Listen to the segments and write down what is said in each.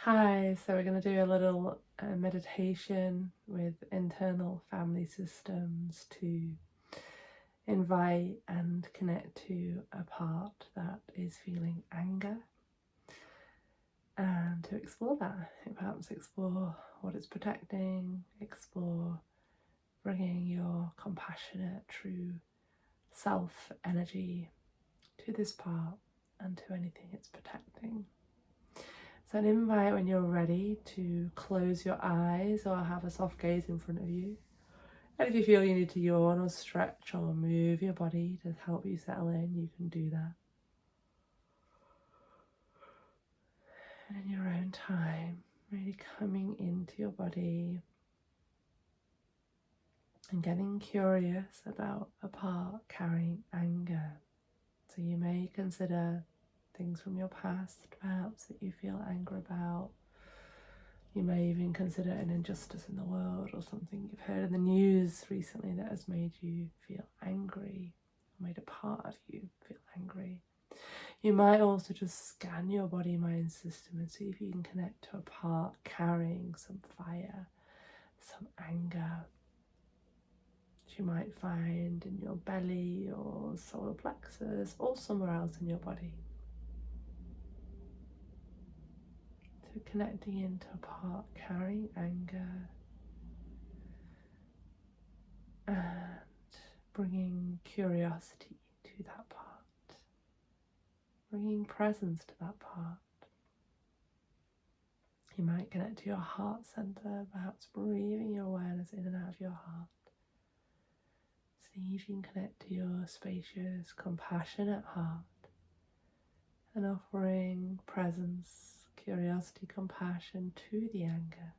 Hi, so we're going to do a little meditation with internal family systems to invite and connect to a part that is feeling anger and to explore that. Perhaps explore what it's protecting, explore bringing your compassionate, true self energy to this part and to anything it's protecting. So an invite when you're ready to close your eyes or have a soft gaze in front of you. And if you feel you need to yawn or stretch or move your body to help you settle in, you can do that. And in your own time, really coming into your body and getting curious about a part carrying anger. So you may consider things from your past, perhaps, that you feel anger about. You may even consider an injustice in the world or something you've heard in the news recently that has made you feel angry, made a part of you feel angry. You might also just scan your body-mind system and see if you can connect to a part carrying some fire, some anger, which you might find in your belly or solar plexus or somewhere else in your body. So connecting into a part carrying anger and bringing curiosity to that part, bringing presence to that part. You might connect to your heart center, perhaps breathing your awareness in and out of your heart. See if you can connect to your spacious, compassionate heart and offering presence, curiosity, compassion to the anger.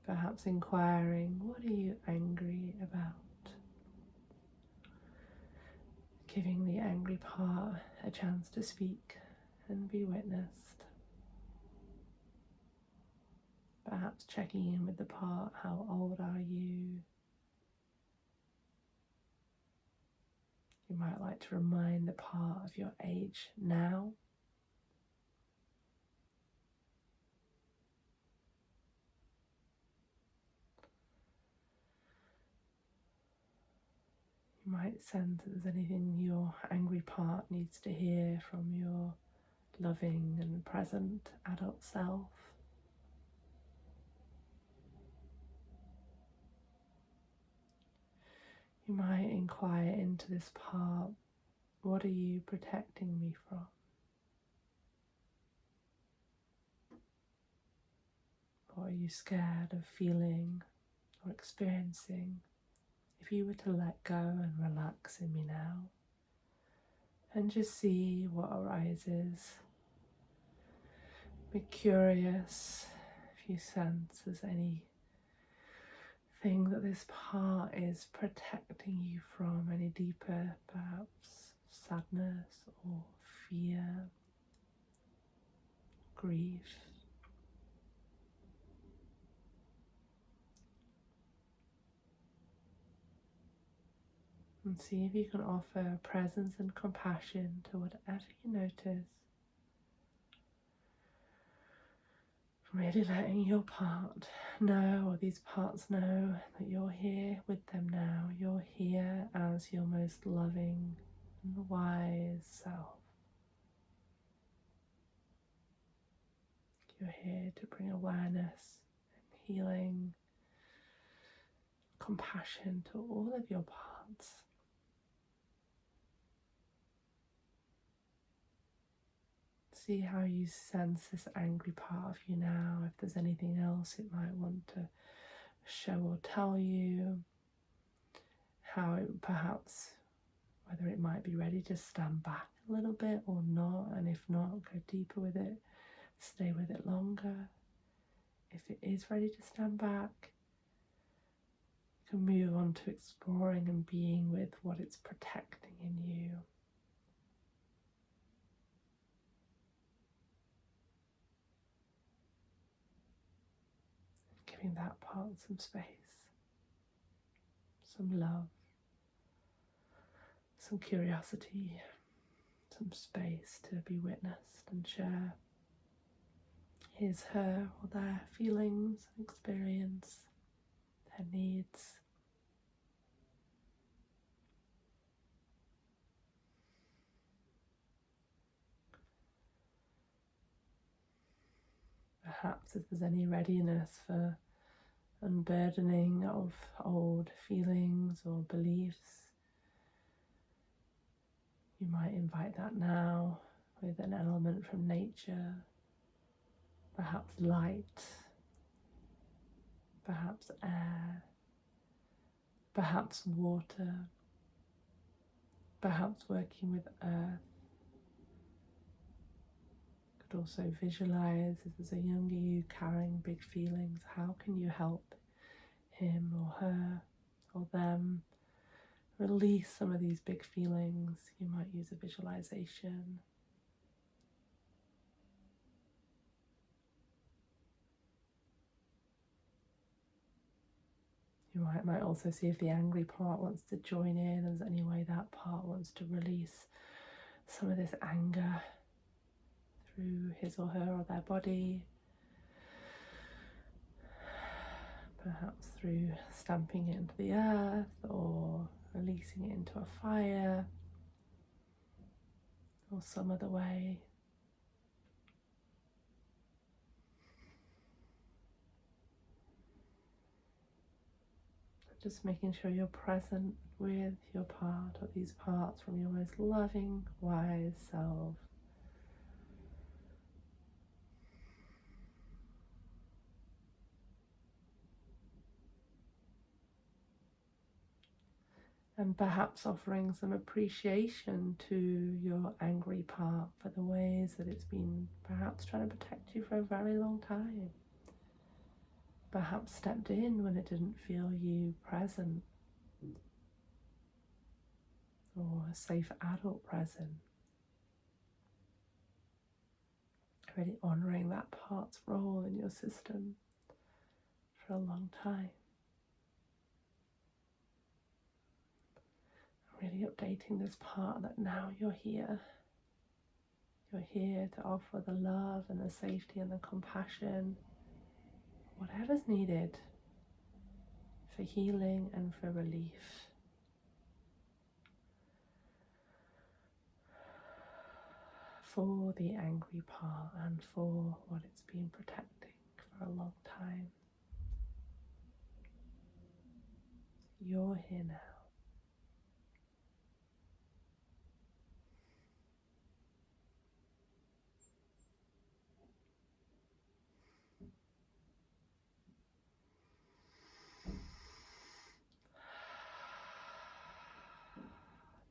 Perhaps inquiring, what are you angry about? Giving the angry part a chance to speak and be witnessed. Perhaps checking in with the part, how old are you? You might like to remind the part of your age now. You might sense that there's anything your angry part needs to hear from your loving and present adult self. You might inquire into this part, what are you protecting me from? What are you scared of feeling or experiencing? If you were to let go and relax in me now, and just see what arises. Be curious if you sense there's anything that this part is protecting you from, any deeper, perhaps sadness or fear, grief. And see if you can offer presence and compassion to whatever you notice. Really letting your part know, or these parts know, that you're here with them now. You're here as your most loving and wise self. You're here to bring awareness and healing, compassion to all of your parts. See how you sense this angry part of you now. If there's anything else it might want to show or tell you, how it perhaps, whether it might be ready to stand back a little bit or not, and if not, go deeper with it, stay with it longer. If it is ready to stand back, you can move on to exploring and being with what it's protecting in you. Giving that part some space, some love, some curiosity, some space to be witnessed and share. his, her, or their feelings and experience, their needs. Perhaps if there's any readiness for unburdening of old feelings or beliefs, you might invite that now with an element from nature, perhaps light, perhaps air, perhaps water, perhaps working with earth. Could also visualize if there's a younger you carrying big feelings, how can you help him or her or them release some of these big feelings? You might use a visualization. You might also see if the angry part wants to join in, and there's any way that part wants to release some of this anger through his or her or their body. Perhaps through stamping it into the earth or releasing it into a fire or some other way. Just making sure you're present with your part or these parts from your most loving, wise self. And perhaps offering some appreciation to your angry part for the ways that it's been perhaps trying to protect you for a very long time. Perhaps stepped in when it didn't feel you present, or a safe adult present. Really honouring that part's role in your system for a long time. Really updating this part that now you're here. You're here to offer the love and the safety and the compassion, whatever's needed for healing and for relief. For the angry part and for what it's been protecting for a long time. You're here now.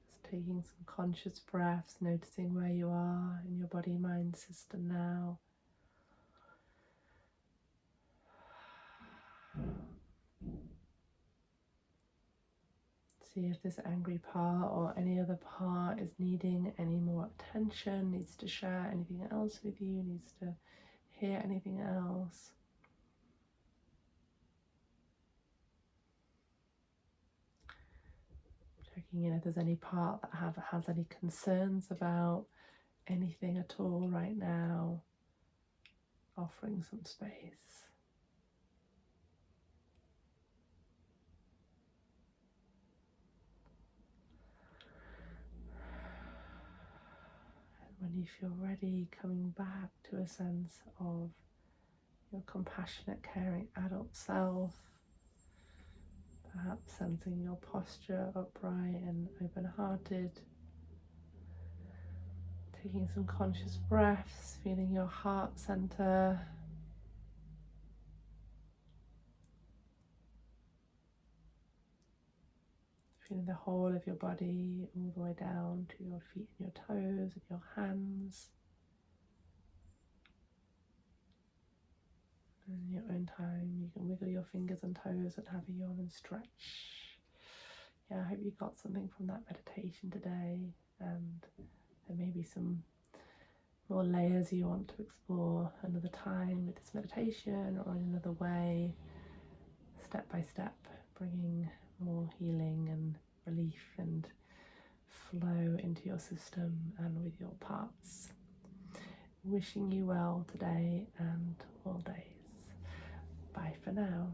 Just taking some conscious breaths, noticing where you are in your body-mind system now. See if this angry part or any other part is needing any more attention, needs to share anything else with you, needs to hear anything else. Checking in if there's any part that has any concerns about anything at all right now. Offering some space. When you feel ready, coming back to a sense of your compassionate, caring adult self, perhaps sensing your posture upright and open-hearted, taking some conscious breaths, feeling your heart center, feeling the whole of your body all the way down to your feet and your toes and your hands. And in your own time, you can wiggle your fingers and toes and have a yawn and stretch. Yeah, I hope you got something from that meditation today, and there may be some more layers you want to explore another time with this meditation or in another way, step by step, bringing more healing and relief and flow into your system and with your parts. wishing you well today and all days. Bye for now.